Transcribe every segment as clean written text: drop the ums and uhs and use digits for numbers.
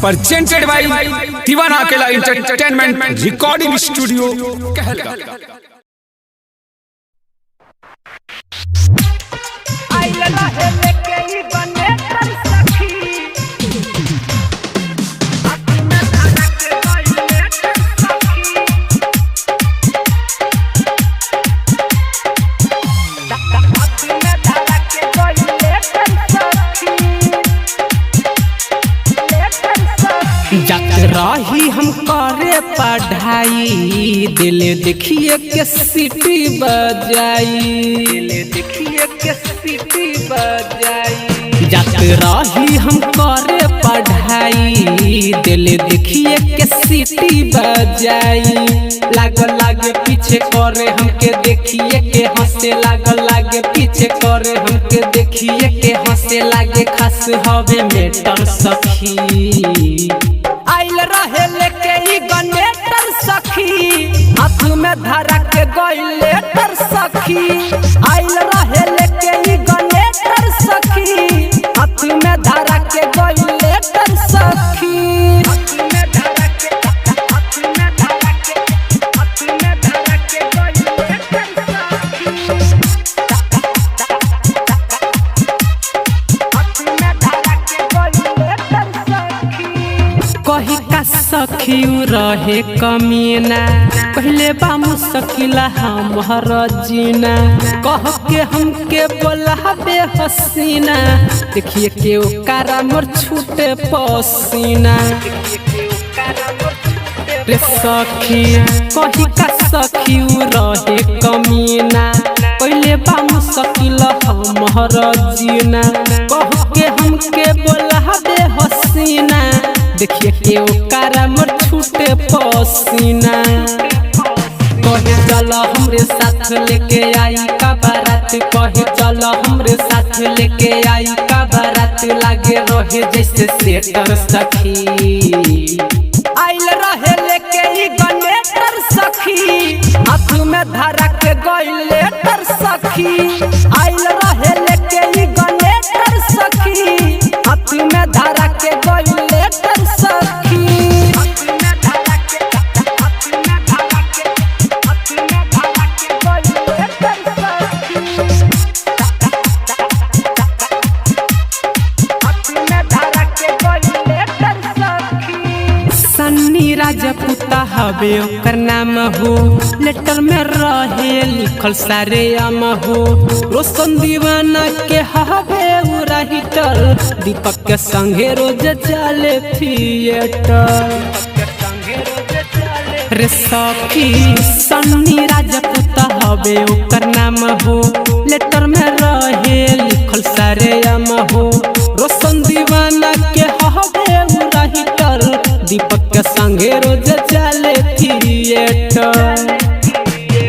presented by Divana Akela Entertainment Recording Studio, Kahalga. जात रही हम करे पढ़ाई, दिल देखिए के सीटी बजाई, दिल देखिए के सीटी बजाई। जात रही हम करे पढ़ाई, दिल देखिए के सीटी बजाई। लागे पीछे करे हमके देखिए के हंसे, लागे पीछे करे हमके देखिए के हंसे लागे। खास हवे मेटर सखी आइल रहे लेके ई गनेटर सखी, हाथ में धरा के गइलेटर सखी। आइल रहे लेके ई गनेटर सखी, हाथ में धरा के गइलेटर सखी। कही का सखी रहे कमीना, पहले बा मुश्किला हमर जीना। कह के हमके बोलाबे हसीना, देखिए के ओकरा मोर छूटे पसीना। रे सखी कही का सखी रहे कमीना, पहले बा मुश्किला हमर जीना। कह के हमके बोलाबे हसीना, देखिए के ओकरा मोर छूटे पसीना। कहे चलो हमरे साथ लेके आई का बारात, कहे चलो हमरे साथ लेके आई का बारात। लागे रहे जैसे सेटर सखी आइल रहे लेके ई गनेटर सखी, हाथ में धरा के गइलेटर सखी। आइल रहे लेके ई गनेटर सखी, हाथ में धरा के गइलेटर सखी। सन्नी राजपूता हवे ओकर नाम हो, लेटर में रहे लिखल सारे आम हो। रोशन दीवाना के हवे राइटर, दीपक के संगे रोज चले थिएटर। रे सखी सन्नी राजपूता हवे ओकर नाम हो, लेटर में रहे लिखल सारे आम हो। रोशन दीवाना के हवे राइटर, दीपक के संगे रोज चले थिएटर।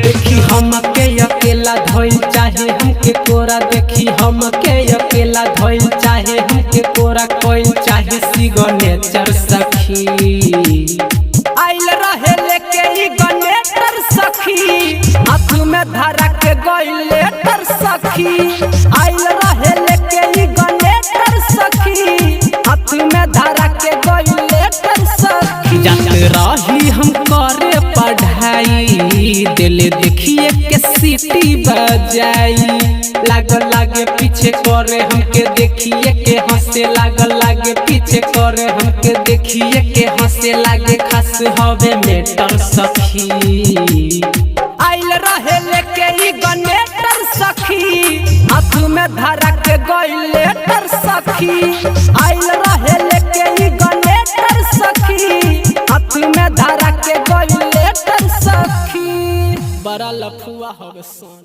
देखी हमके अकेला धोइल चाहे हमके कोरा, देखी हमके अकेला धोइल चाहे हमके कोरा। कोइल चाहे सिग्नेचर सखी आइल रहे लेके ई गनेटर सखी, हाथ में धरा के गइलेटर सखी। आइल रहे लेके ई गनेटर सखी, हाथ में धरा के गइलेटर सखी। जात रही हम करे पढ़ाई, दिल देखिए के सीटी बजाई। लागे पीछे करे हमके देखिए के हंसे, लागे पीछे करे हमके देखिए के हंसे लागे। खास हवे मेटर सखी आइल रहे लेके ई गनेटर सखी, हाथ में धरा के गइलेटर सखी। आइल रहे लेके ई गनेटर सखी, हाथ में धरा के गइलेटर सखी। बड़ा लफुआ हवे सन।